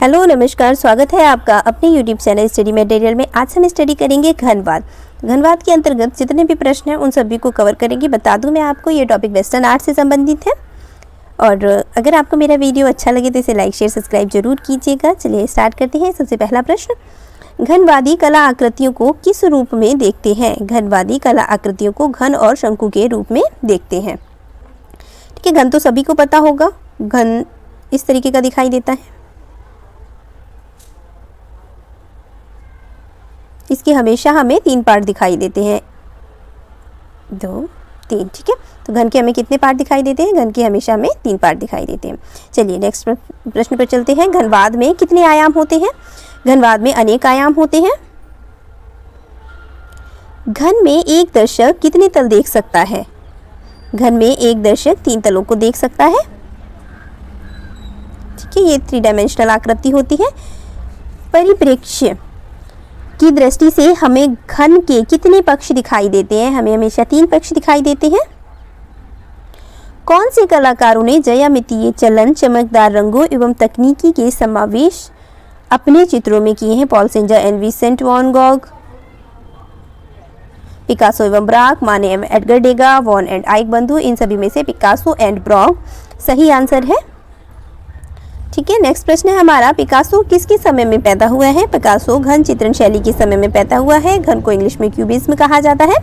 Hello नमस्कार, स्वागत है आपका अपने यूट्यूब चैनल स्टडी मटेरियल में। आज हम स्टडी करेंगे घनवाद। घनवाद के अंतर्गत जितने भी प्रश्न हैं उन सभी को कवर करेंगे। बता दूं मैं आपको, ये टॉपिक वेस्टर्न आर्ट से संबंधित है। और अगर आपको मेरा वीडियो अच्छा लगे तो इसे लाइक शेयर सब्सक्राइब जरूर कीजिएगा। चलिए स्टार्ट करते हैं। सबसे पहला प्रश्न, घनवादी कला आकृतियों को किस रूप में देखते हैं? घनवादी कला आकृतियों को घन और शंकु के रूप में देखते हैं। ठीक है, घन तो सभी को पता होगा। घन इस तरीके का दिखाई देता है। इसके हमेशा हमें 3 पार्ट दिखाई देते हैं, 2, 3। ठीक है, तो घन के हमें कितने पार्ट दिखाई देते हैं? घन के हमेशा हमें 3 पार्ट दिखाई देते हैं। चलिए नेक्स्ट प्रश्न पर चलते हैं। घनवाद में कितने आयाम होते हैं? घनवाद में अनेक आयाम होते हैं। घन में एक दर्शक कितने तल देख सकता है? घन में एक दर्शक 3 तलों को देख सकता है। ठीक है, ये 3 डायमेंशनल आकृति होती है। परिप्रेक्ष्य की दृष्टि से हमें घन के कितने पक्ष दिखाई देते हैं? हमें हमेशा 3 पक्ष दिखाई देते हैं। कौन से कलाकारों ने ज्यामितीय चलन, चमकदार रंगों एवं तकनीकी के समावेश अपने चित्रों में किए हैं? Paul Cezanne and Vincent van Gogh, Picasso एवं ब्राक, माने एवं एडगर डेगा, वॉन एंड आइक बंधु। इन सभी में से पिकासो एंड ब्राक सही आंसर है। ठीक है, नेक्स्ट प्रश्न है हमारा, पिकासो किसके समय में पैदा हुआ है? पिकासो घन चित्रण शैली के समय में पैदा हुआ है। घन को इंग्लिश में क्यूबिज्म कहा जाता है।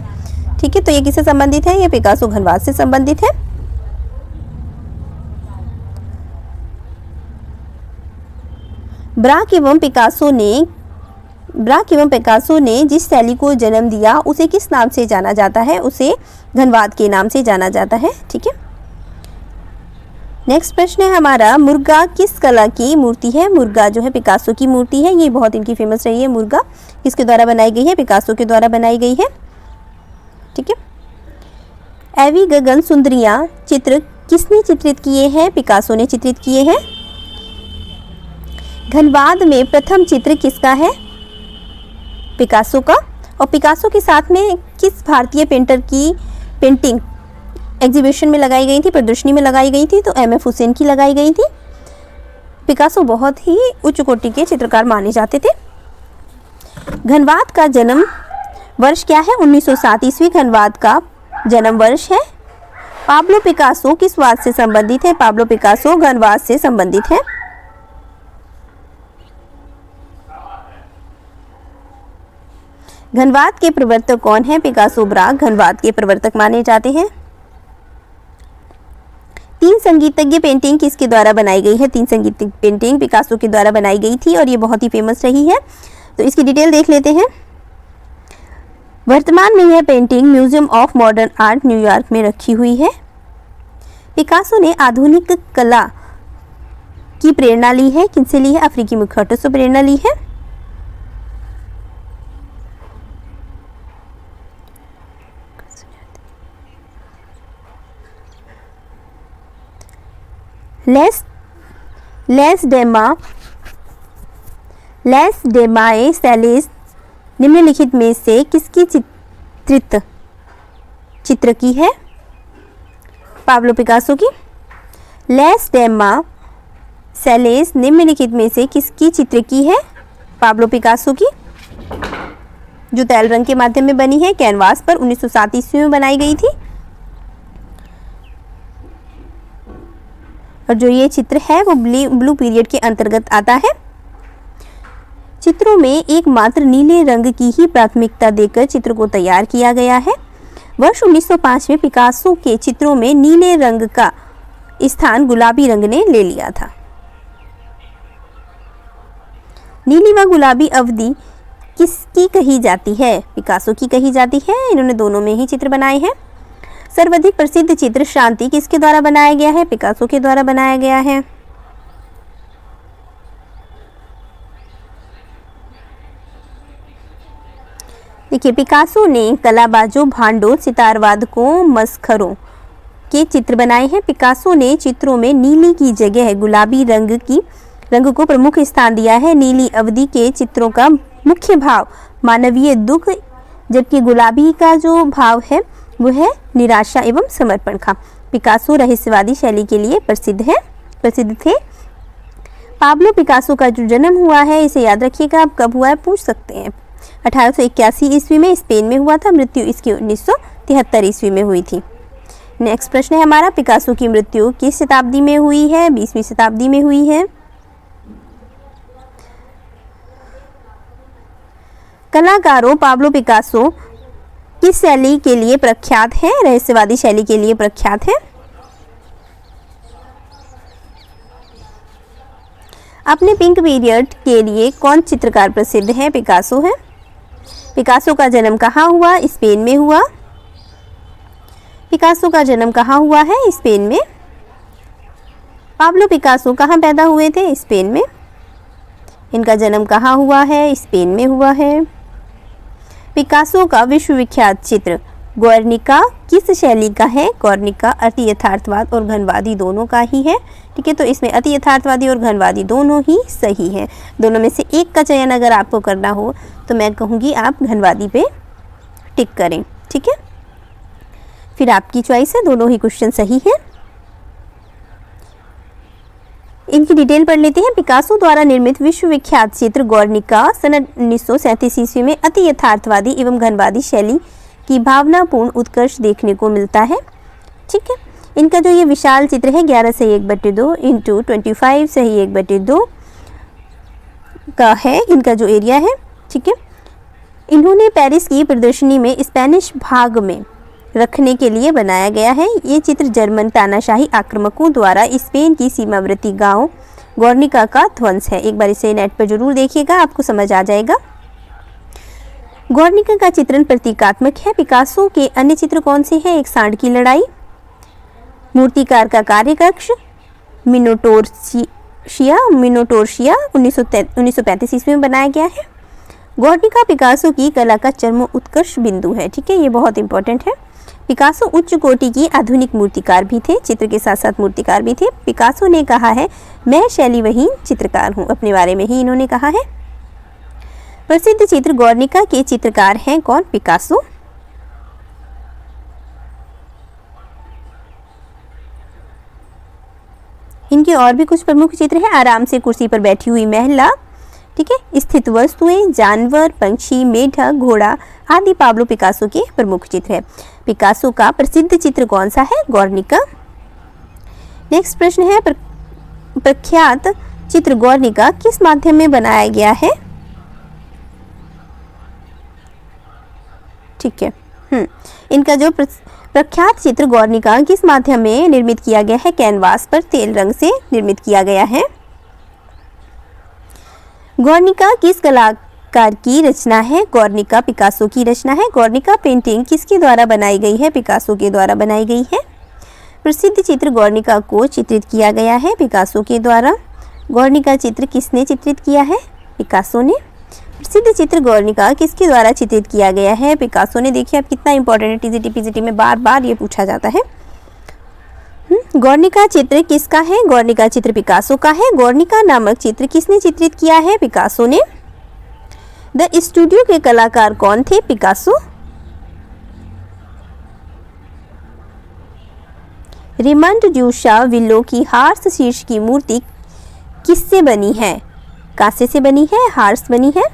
ठीक है, तो ये किससे संबंधित है? ये पिकासो घनवाद से संबंधित है। ब्राक एवं पिकासो ने जिस शैली को जन्म दिया उसे किस नाम से जाना जाता है? उसे घनवाद के नाम से जाना जाता है। ठीक है, नेक्स्ट प्रश्न है हमारा, मुर्गा किस कला की मूर्ति है? मुर्गा जो है पिकासो की मूर्ति है। ये बहुत इनकी फेमस रही है। मुर्गा किसके द्वारा बनाई गई है? पिकासो के द्वारा बनाई गई है। ठीक है, एवी गगन सुंदरियां चित्र किसने चित्रित किए हैं? पिकासो ने चित्रित किए हैं। घनवाद में प्रथम चित्र किसका है? पिकासो का। और पिकासो के साथ में किस भारतीय पेंटर की पेंटिंग एग्जीबिशन में लगाई गई थी, प्रदर्शनी में लगाई गई थी? तो एम.एफ. हुसैन की लगाई गई थी। पिकासो बहुत ही उच्च कोटि के चित्रकार माने जाते थे। घनवाद का जन्म वर्ष क्या है? 1907 ईस्वी घनवाद का जन्म वर्ष है। पाब्लो पिकासो किस वाद से संबंधित है? पाब्लो पिकासो घनवाद से संबंधित है। घनवाद के प्रवर्तक कौन है? पिकासो, ब्राक घनवाद के प्रवर्तक माने जाते हैं। 3 संगीतज्ञ पेंटिंग किसके द्वारा बनाई गई है? 3 संगीतज्ञ पेंटिंग पिकासो के द्वारा बनाई गई थी और ये बहुत ही फेमस रही है। तो इसकी डिटेल देख लेते हैं। वर्तमान में यह painting museum of modern art New York में रखी हुई है। पिकासो ने आधुनिक कला की प्रेरणा ली है। किनसे ली है? अफ्रीकी मुखौटों से प्रेरणा ली है। लेस डेमाए सैलेस निम्नलिखित में से किसकी चित्र की है? पाब्लो पिकासो की। लेस डेमा सैलेस निम्नलिखित में से किसकी चित्र की है? पाब्लो पिकासो की, जो तैल रंग के माध्यम में बनी है। कैनवास पर 1907 ईस्वी में बनाई गई थी। और जो ये चित्र है वो ब्लू पीरियड के अंतर्गत आता है। चित्रों में एकमात्र नीले रंग की ही प्राथमिकता देकर चित्र को तैयार किया गया है। वर्ष 1905 में पिकासो के चित्रों में नीले रंग का स्थान गुलाबी रंग ने ले लिया था। नीली व गुलाबी अवधि किसकी कही जाती है? पिकासो की कही जाती है। इन्होंने दोनों में ही चित्र बनाए हैं। सर्वाधिक प्रसिद्ध चित्र शांति किसके द्वारा बनाया गया है? पिकासो के द्वारा बनाया गया है। देखिए, पिकासो ने कलाबाजों, भांडों, सितारवादकों, मस्खरों के चित्र बनाए हैं। पिकासो ने चित्रों में नीली की जगह गुलाबी रंग को प्रमुख स्थान दिया है। नीली अवधि के चित्रों का मुख्य भाव मानवीय दुख, जबकि गुलाबी का जो भाव है वो है निराशा एवं समर्पण का। पिकासो रहस्यवादी शैली के लिए प्रसिद्ध थे। पाब्लो पिकासो का जो जन्म हुआ है, इसे याद रखिएगा आप, कब हुआ है पूछ सकते हैं। 1881 ईस्वी में स्पेन में हुआ था। मृत्यु इसकी 1973 ईस्वी में हुई थी। नेक्स्ट प्रश्न है हमारा, पिकासो की मृत्यु किस शताब्दी में हुई है? 20वीं शताब्दी में हुई है। कलाकारों पाब्लो पिकासो किस शैली के लिए प्रख्यात है? रहस्यवादी शैली के लिए प्रख्यात है। अपने पिंक पीरियड के लिए कौन चित्रकार प्रसिद्ध है? पिकासो है। पिकासो का जन्म कहाँ हुआ? स्पेन में हुआ। पिकासो का जन्म कहाँ हुआ है? स्पेन में। पाब्लो पिकासो कहाँ पैदा हुए थे? स्पेन में। इनका जन्म कहाँ हुआ है? स्पेन में हुआ है। पिकासो का विश्वविख्यात चित्र गुएर्निका किस शैली का है? गुएर्निका अति यथार्थवाद और घनवादी दोनों का ही है। ठीक है, तो इसमें अति यथार्थवादी और घनवादी दोनों ही सही है। दोनों में से एक का चयन अगर आपको करना हो तो मैं कहूँगी आप घनवादी पे टिक करें। ठीक है, फिर आपकी चॉइस है, दोनों ही क्वेश्चन सही है। इनकी डिटेल पढ़ लेते हैं। पिकासो द्वारा निर्मित विश्वविख्यात चित्र गुएर्निका सन 1937 ईस्वी में अति यथार्थवादी एवं घनवादी शैली की भावनापूर्ण उत्कर्ष देखने को मिलता है। ठीक है, इनका जो ये विशाल चित्र है 11/1/2 इंटू 25/1/2 का है, इनका जो एरिया है। ठीक है, इन्होंने पेरिस की प्रदर्शनी में स्पेनिश भाग में रखने के लिए बनाया गया है। ये चित्र जर्मन तानाशाही आक्रामकों द्वारा स्पेन की सीमावर्ती गांव गुएर्निका का ध्वंस है। एक बार इसे नेट पर जरूर देखिएगा, आपको समझ आ जाएगा। गुएर्निका का चित्रण प्रतीकात्मक है। पिकासो के अन्य चित्र कौन से हैं? एक सांड की लड़ाई, मूर्तिकार का कार्यकक्ष, मिनोटोरशिया 1935 ईस्वी में बनाया गया है। गुएर्निका पिकासो की कला का चरम उत्कर्ष बिंदु है। ठीक है, ये बहुत इंपॉर्टेंट है। पिकासो उच्च कोटि की आधुनिक मूर्तिकार भी थे, चित्र के साथ साथ मूर्तिकार भी थे। पिकासो ने कहा है मैं शैलीविहीन चित्रकार हूँ, अपने बारे में ही इन्होंने कहा है। प्रसिद्ध चित्र गुएर्निका के चित्रकार हैं कौन? पिकासो। इनके और भी कुछ प्रमुख चित्र हैं। आराम से कुर्सी पर बैठी हुई महिला, ठीक है, स्थित वस्तुएं, जानवर, पंछी, मेढक, घोड़ा आदि पाब्लो पिकासो के प्रमुख चित्र है। पिकासो का प्रसिद्ध चित्र कौन सा है? गुएर्निका। नेक्स्ट प्रश्न है, प्रख्यात चित्र गुएर्निका किस माध्यम में बनाया गया है? ठीक है, इनका जो प्रख्यात चित्र गुएर्निका किस माध्यम में निर्मित किया गया है? कैनवास पर तेल रंग से निर्मित किया गया है। गुएर्निका किस कलाकार की रचना है? गुएर्निका पिकासो की रचना है। गुएर्निका पेंटिंग किसके द्वारा बनाई गई है? पिकासो के द्वारा बनाई गई है। प्रसिद्ध चित्र गुएर्निका को चित्रित किया गया है पिकासो के द्वारा। गुएर्निका चित्र किसने चित्रित किया है? पिकासो ने। प्रसिद्ध चित्र गुएर्निका किसके द्वारा चित्रित किया गया है? पिकासो ने। देखिए आप कितना इंपॉर्टेंट है, टीजीटी पीजीटी में बार बार ये पूछा जाता है। गुएर्निका चित्र किसका है? गुएर्निका चित्र पिकासो का है। गुएर्निका नामक चित्र किसने चित्रित किया है? पिकासो ने। द स्टूडियो के कलाकार कौन थे? पिकासो। रेमंड ड्यूशा विलो की हार्स शीर्ष की मूर्ति किससे बनी है? कांसे से बनी है, हार्स बनी है।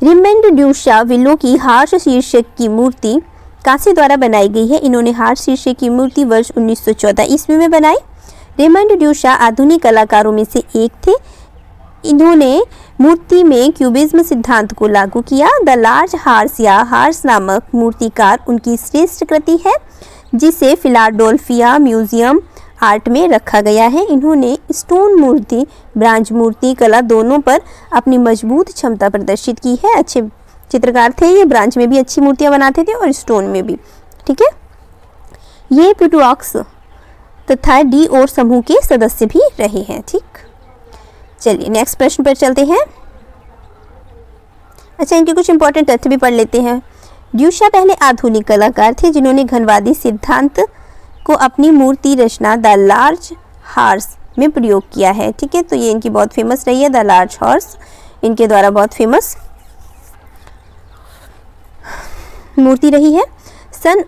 रेमंड ड्यूशा विलो की हार्स शीर्षक की मूर्ति कांसे द्वारा बनाई गई है? इन्होंने हार्स शीर्षक की मूर्ति वर्ष 1914 ईस्वी में बनाई। रेमंड ड्यूशा आधुनिक कलाकारों में से एक थे। इन्होंने मूर्ति में क्यूबिज्म सिद्धांत को लागू किया। द लार्ज हार्स या हार्स नामक मूर्तिकार उनकी श्रेष्ठ कृति है, जिसे फिलाडेल्फिया म्यूजियम आर्ट में रखा गया है। इन्होंने स्टोन मूर्ति, ब्रांज मूर्ति कला दोनों पर अपनी मजबूत क्षमता प्रदर्शित की है। अच्छे चित्रकार थे ये, ब्रांच में भी अच्छी मूर्तियां बनाते थे और स्टोन में भी। ठीक है, ये पिटुआक्स तथा डी और समूह के सदस्य भी रहे हैं। ठीक, चलिए नेक्स्ट प्रश्न पर चलते हैं। अच्छा, इनके कुछ इंपॉर्टेंट तथ्य भी पढ़ लेते हैं। ड्यूशा पहले आधुनिक कलाकार थे जिन्होंने घनवादी सिद्धांत को अपनी मूर्ति रचना द लार्ज हार्स में प्रयोग किया है। ठीक है, तो ये इनकी बहुत फेमस रही है, द लार्ज हार्स इनके द्वारा बहुत फेमस मूर्ति रही है। सन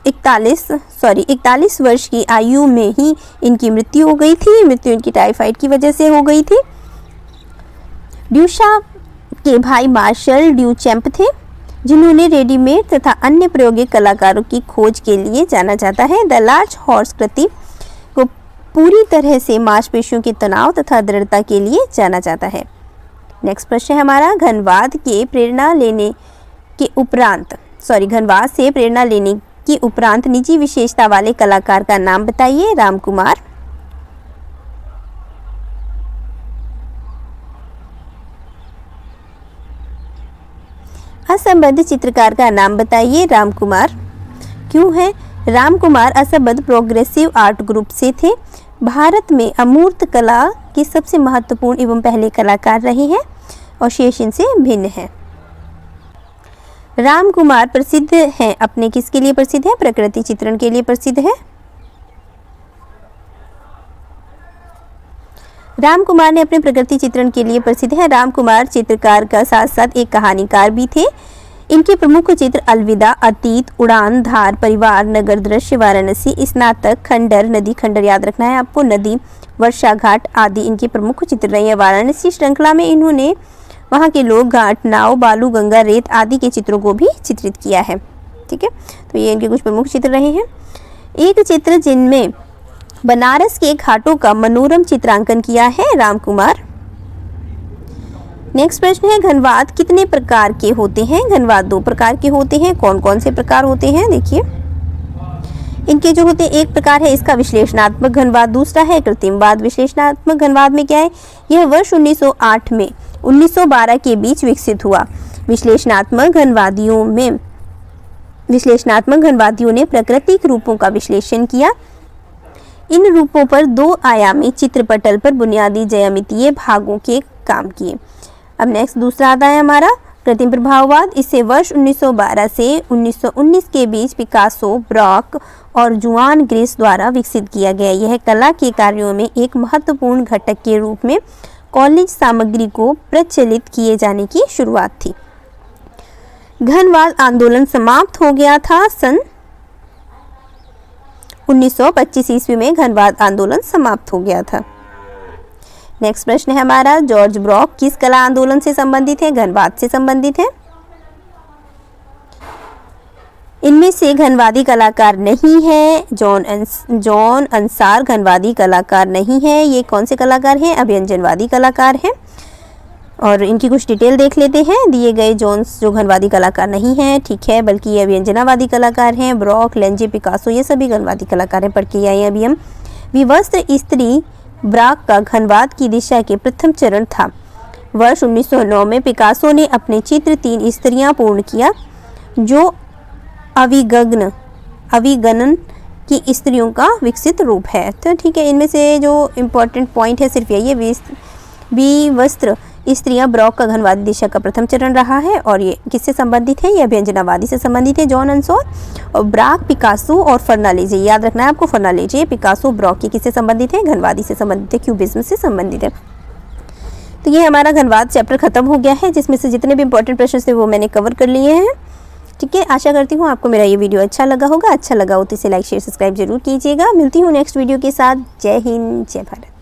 41 वर्ष की आयु में ही इनकी मृत्यु हो गई थी। मृत्यु इनकी टाइफाइड की वजह से हो गई थी। ड्यूशा के भाई मार्शल ड्यूचैम्प थे, जिन्होंने रेडीमेड तथा अन्य प्रायोगिक कलाकारों की खोज के लिए जाना जाता है। द लार्ज हॉर्स कृति को पूरी तरह से मांसपेशियों के तनाव तथा दृढ़ता के लिए जाना जाता है। नेक्स्ट प्रश्न है हमारा, घनवाद से प्रेरणा लेने के उपरांत निजी विशेषता वाले कलाकार का नाम बताइए। रामकुमार। असंबद्ध चित्रकार का नाम बताइए। रामकुमार। क्यों है? रामकुमार असंबद्ध प्रोग्रेसिव आर्ट ग्रुप से थे। भारत में अमूर्त कला के सबसे महत्वपूर्ण एवं पहले कलाकार रहे हैं और शेष इनसे भिन्न है। रामकुमार प्रसिद्ध हैं अपने किसके लिए प्रसिद्ध है? प्रकृति चित्रण के लिए प्रसिद्ध है। रामकुमार ने अपने प्रकृति चित्रण के लिए प्रसिद्ध है। रामकुमार चित्रकार का साथ साथ एक कहानीकार भी थे। इनके प्रमुख चित्र अलविदा, अतीत, उड़ान, धार, परिवार, नगर दृश्य, वाराणसी, स्नातक, खंडर, नदी, खंडर याद रखना है आपको, नदी, वर्षा घाट आदि इनके प्रमुख चित्र रहे हैं। वाराणसी श्रृंखला में इन्होंने वहाँ के लोग, घाट, नाव, बालू, गंगा, रेत आदि के चित्रों को भी चित्रित किया है। ठीक है, तो ये इनके कुछ प्रमुख चित्र रहे हैं। एक चित्र जिनमें बनारस के घाटों का मनोरम चित्रांकन किया है रामकुमार। नेक्स्ट प्रश्न है, घनवाद कितने प्रकार के होते हैं? घनवाद 2 प्रकार के होते हैं। कौन कौन से प्रकार होते हैं? देखिए, इनके जो होते हैं, एक प्रकार है इसका विश्लेषणात्मक घनवाद, दूसरा है कृत्रिमवाद। विश्लेषणात्मक घनवाद में क्या है? यह वर्ष 1908 में 1912 के बीच विकसित हुआ। विश्लेषणात्मक घनवादियों ने प्राकृतिक रूपों का विश्लेषण किया। इन रूपों पर 2 आयामी चित्रपटल पर बुनियादी ज्यामितीय भागों के काम किए। अब नेक्स्ट दूसरा आता है हमारा कृत्रिम प्रभाववाद। इसे वर्ष 1912 से 1919 के बीच पिकासो, ब्रॉक और जुआन ग्रेस द्वारा विकसित किया गया। यह कला के कार्यों में एक महत्वपूर्ण घटक के रूप में कॉलेज सामग्री को प्रचलित किए जाने की शुरुआत थी। घनवाद आंदोलन समाप्त हो गया था सन 1925 ईस्वी में। घनवाद आंदोलन समाप्त हो गया था। नेक्स्ट प्रश्न है हमारा, जॉर्ज ब्रॉक किस कला आंदोलन से संबंधित है? घनवाद से संबंधित है। इनमें से घनवादी कलाकार नहीं है। जॉन अंसार घनवादी कलाकार नहीं है। ये कौन से कलाकार हैं? अभिव्यंजनवादी कलाकार हैं। और इनकी कुछ डिटेल देख लेते हैं। दिए गए जॉन्स जो घनवादी कलाकार नहीं है, ठीक है, बल्कि ये अभिव्यंजनावादी कलाकार हैं। ब्रॉक, लेंजे, पिकासो ये सभी घनवादी कलाकार हैं। पढ़ के आए अभी हम। विवस्त्र स्त्री ब्रॉक का घनवाद की दिशा के प्रथम चरण था। वर्ष 1909 में पिकासो ने अपने चित्र 3 स्त्रियां पूर्ण किया, जो अविगणन की स्त्रियों का विकसित रूप है। तो ठीक है, इनमें से जो इम्पोर्टेंट पॉइंट है सिर्फ यही है, विवस्त्र स्त्रियां ब्रॉक का घनवादी दिशा का प्रथम चरण रहा है। और ये किससे संबंधित है? ये अभिव्यंजनावादी से संबंधित है, जॉन अंसोर। और ब्रॉक, पिकासो और फर्नालेजे याद रखना है आपको। फर्नालेजे, पिकासो, ब्रॉक ये किससे संबंधित है? घनवादी से संबंधित है, क्यूबिज्म से संबंधित है। तो ये हमारा घनवाद चैप्टर खत्म हो गया है, जिसमें से जितने भी इंपॉर्टेंट प्रश्न थे वो मैंने कवर कर लिए हैं। ठीक है, आशा करती हूँ आपको मेरा ये वीडियो अच्छा लगा होगा। अच्छा लगा हो तो इसे लाइक, शेयर, सब्सक्राइब जरूर कीजिएगा। मिलती हूँ नेक्स्ट वीडियो के साथ। जय हिंद, जय भारत।